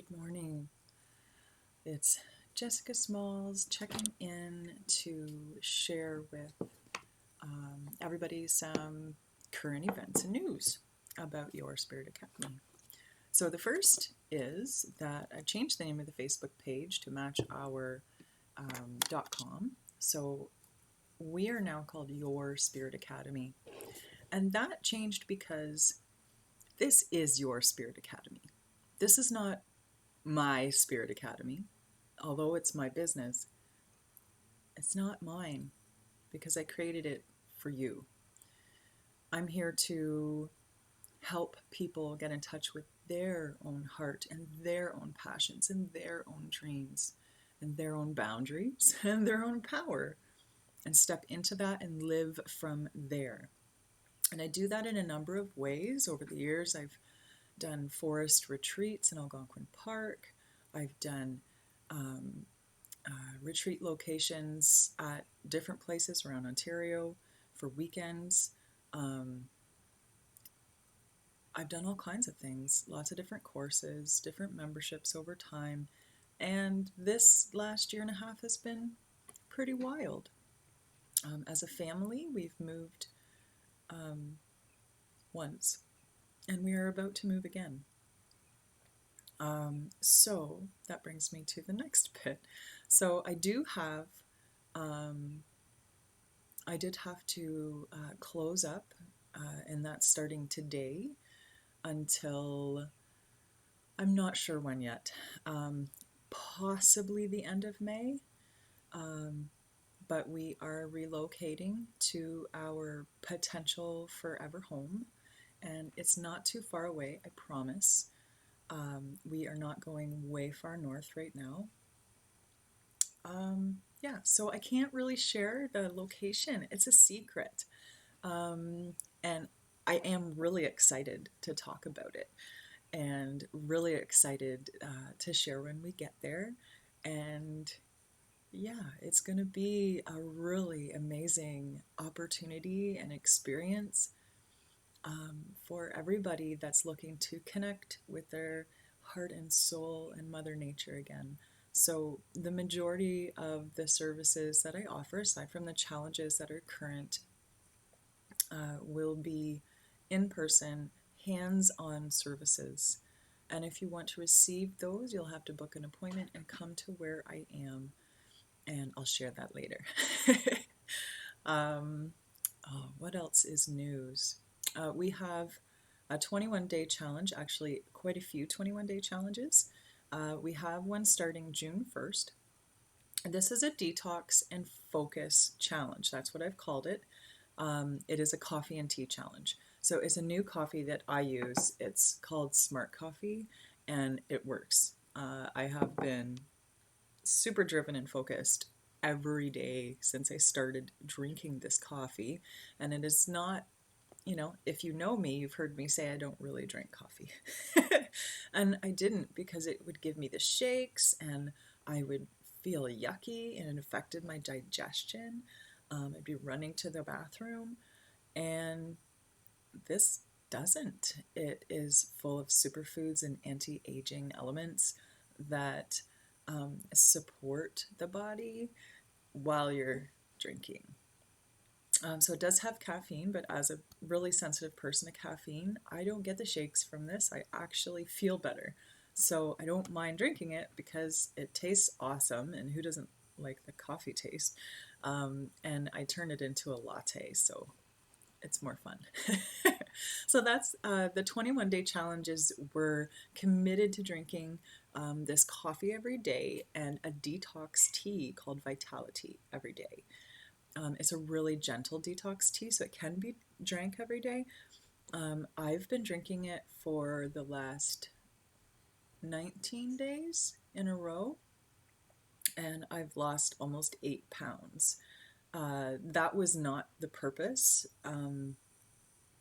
Good morning. It's Jessica Smalls checking in to share with everybody some current events and news about your Spirit Academy. So the first is that I've changed the name of the Facebook page to match our .com. So we are now called Your Spirit Academy. And that changed because this is your Spirit Academy. This is not my Spirit Academy. Although it's my business, it's not mine because I created it for you. I'm here to help people get in touch with their own heart and their own passions and their own dreams and their own boundaries and their own power and step into that and live from there. And I do that in a number of ways. Over the years, I've done forest retreats in Algonquin Park. I've done retreat locations at different places around Ontario for weekends. I've done all kinds of things, lots of different courses, different memberships over time. And this last year and a half has been pretty wild. As a family, we've moved once, and we are about to move again. So that brings me to the next bit. So I did have to close up, and that's starting today until I'm not sure when yet, possibly the end of May, but we are relocating to our potential forever home, and it's not too far away, I promise. We are not going way far north right now. So I can't really share the location. It's a secret. And I am really excited to talk about it and really excited to share when we get there. And yeah, it's going to be a really amazing opportunity and experience for everybody that's looking to connect with their heart and soul and Mother Nature again. So the majority of the services that I offer, aside from the challenges that are current, will be in-person, hands-on services. And if you want to receive those, you'll have to book an appointment and come to where I am. And I'll share that later. What else is news? We have a 21-day challenge, actually quite a few 21-day challenges. We have one starting June 1st. This is a detox and focus challenge. That's what I've called it. It is a coffee and tea challenge. So it's a new coffee that I use. It's called Smart Coffee, and it works. I have been super driven and focused every day since I started drinking this coffee. And it is not, if you know me, you've heard me say I don't really drink coffee. And I didn't, because it would give me the shakes and I would feel yucky and it affected my digestion. I'd be running to the bathroom, and this doesn't. It is full of superfoods and anti-aging elements that support the body while you're drinking. So it does have caffeine, but as a really sensitive person to caffeine, I don't get the shakes from this. I actually feel better. So I don't mind drinking it because it tastes awesome, and who doesn't like the coffee taste? And I turn it into a latte, so it's more fun. So that's the 21-day challenges. We're committed to drinking this coffee every day and a detox tea called Vitality every day. It's a really gentle detox tea, so it can be drank every day. I've been drinking it for the last 19 days in a row, and I've lost almost 8 pounds. That was not the purpose.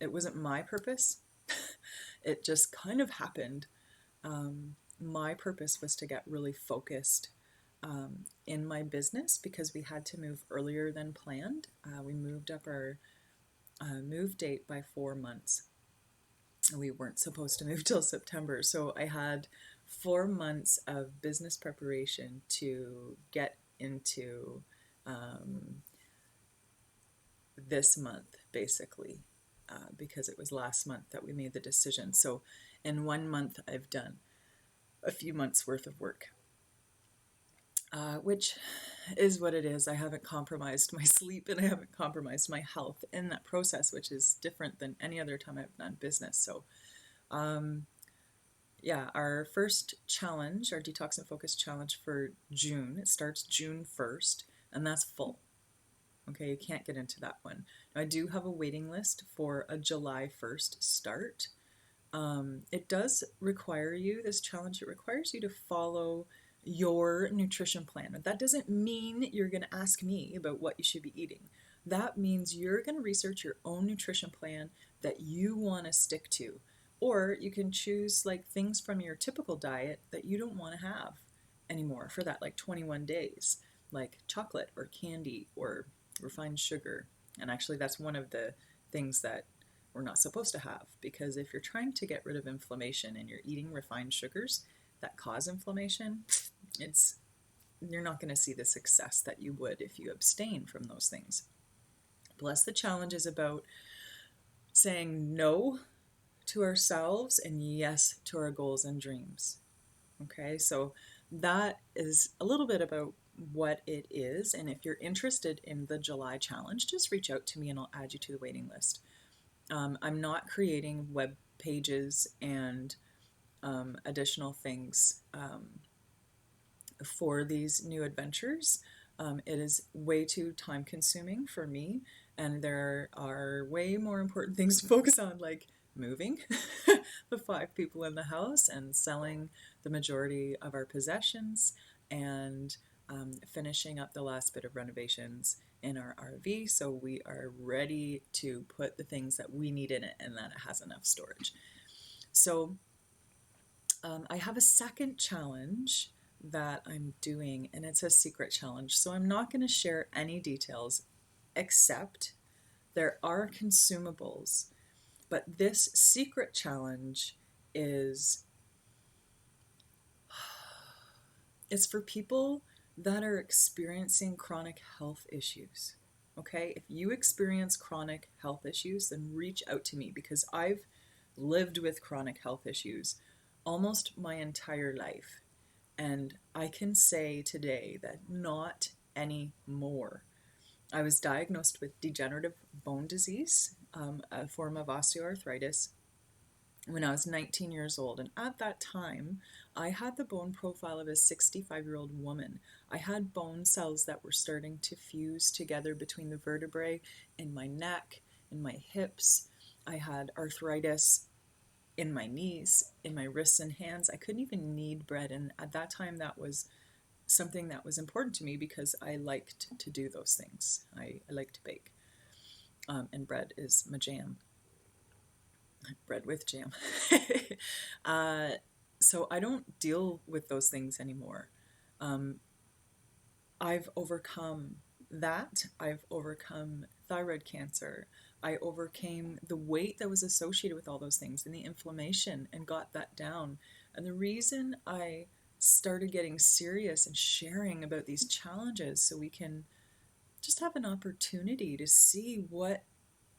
It wasn't my purpose. It just kind of happened. My purpose was to get really focused in my business because we had to move earlier than planned. We moved up our move date by 4 months. We weren't supposed to move till September, so I had 4 months of business preparation to get into this month, basically, because it was last month that we made the decision. So in 1 month, I've done a few months worth of work, which is what it is. I haven't compromised my sleep and I haven't compromised my health in that process, which is different than any other time I've done business. So, yeah, our first challenge, our Detox and Focus challenge for June, it starts June 1st, and that's full. Okay, you can't get into that one. Now, I do have a waiting list for a July 1st start. It does require you, this challenge, it requires you to follow your nutrition plan. That doesn't mean you're going to ask me about what you should be eating. That means you're going to research your own nutrition plan that you want to stick to. Or you can choose like things from your typical diet that you don't want to have anymore for that like 21 days, like chocolate or candy or refined sugar. And actually, that's one of the things that we're not supposed to have, because if you're trying to get rid of inflammation and you're eating refined sugars that cause inflammation, you're not going to see the success that you would if you abstain from those things. Plus, the challenge is about saying no to ourselves and yes to our goals and dreams. Okay, so that is a little bit about what it is. And if you're interested in the July challenge, just reach out to me and I'll add you to the waiting list. I'm not creating web pages and additional things for these new adventures. It is way too time consuming for me, and there are way more important things to focus on, like moving the 5 people in the house and selling the majority of our possessions, and finishing up the last bit of renovations in our RV so we are ready to put the things that we need in it and that it has enough storage. So I have a second challenge that I'm doing, and it's a secret challenge. So I'm not going to share any details, except there are consumables. But this secret challenge is it's for people that are experiencing chronic health issues. Okay, if you experience chronic health issues, then reach out to me, because I've lived with chronic health issues almost my entire life. And I can say today that not anymore. I was diagnosed with degenerative bone disease, a form of osteoarthritis, when I was 19 years old. And at that time, I had the bone profile of a 65-year-old woman. I had bone cells that were starting to fuse together between the vertebrae in my neck, in my hips. I had arthritis in my knees, in my wrists and hands. I couldn't even knead bread. And at that time, that was something that was important to me because I liked to do those things. I like to bake. And bread is my jam. Bread with jam. So I don't deal with those things anymore. I've overcome that. I've overcome thyroid cancer. I overcame the weight that was associated with all those things and the inflammation and got that down. And the reason I started getting serious and sharing about these challenges so we can just have an opportunity to see what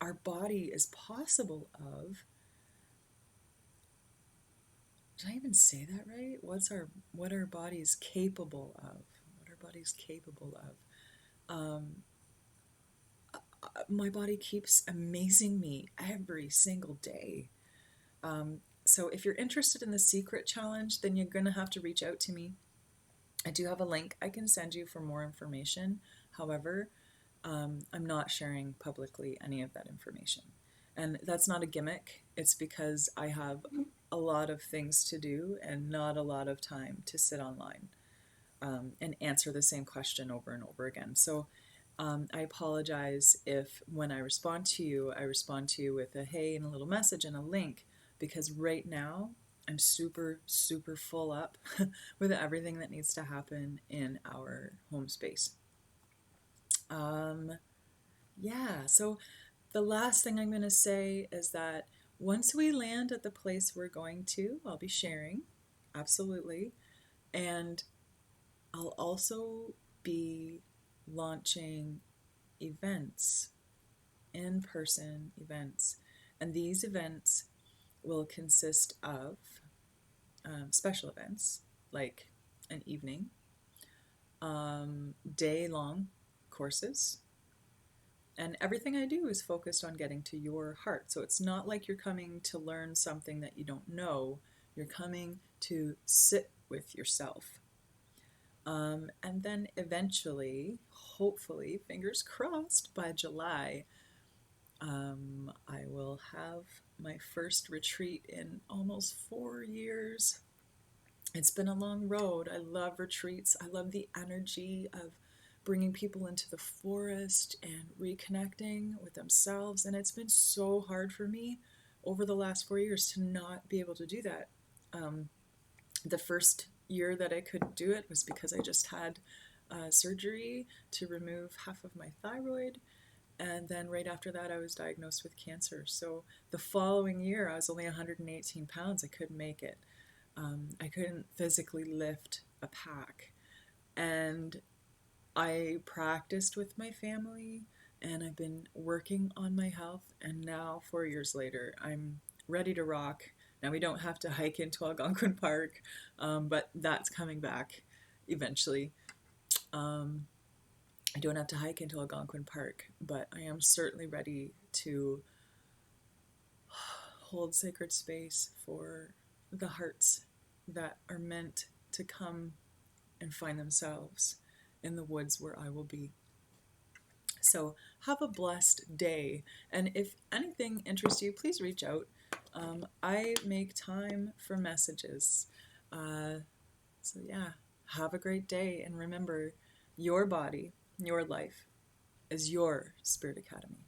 our body is possible of. Did I even say that right? What our body's capable of? What our body's capable of? My body keeps amazing me every single day. So if you're interested in the secret challenge, then you're going to have to reach out to me. I do have a link I can send you for more information. However, I'm not sharing publicly any of that information. And that's not a gimmick. It's because I have a lot of things to do and not a lot of time to sit online and answer the same question over and over again. So I apologize if when I respond to you with a hey and a little message and a link, because right now I'm super, super full up with everything that needs to happen in our home space. Yeah, so the last thing I'm going to say is that once we land at the place we're going to, I'll be sharing, absolutely. And I'll also be launching events, in person events. And these events will consist of special events like an evening, day long courses, and everything I do is focused on getting to your heart. So it's not like you're coming to learn something that you don't know, you're coming to sit with yourself. And then eventually, hopefully, fingers crossed, by July, I will have my first retreat in almost 4 years. It's been a long road. I love retreats. I love the energy of bringing people into the forest and reconnecting with themselves. And it's been so hard for me over the last 4 years to not be able to do that. Um, the first year that I could do it was because I just had surgery to remove half of my thyroid. And then right after that, I was diagnosed with cancer. So the following year, I was only 118 pounds. I couldn't make it. I couldn't physically lift a pack. And I practiced with my family and I've been working on my health. And now, 4 years later, I'm ready to rock. Now, we don't have to hike into Algonquin Park, but that's coming back eventually. Um, I don't have to hike into Algonquin Park, but I am certainly ready to hold sacred space for the hearts that are meant to come and find themselves in the woods where I will be. So have a blessed day. And if anything interests you, please reach out. I make time for messages. So yeah, have a great day. And remember, your body, your life is your Spirit Academy.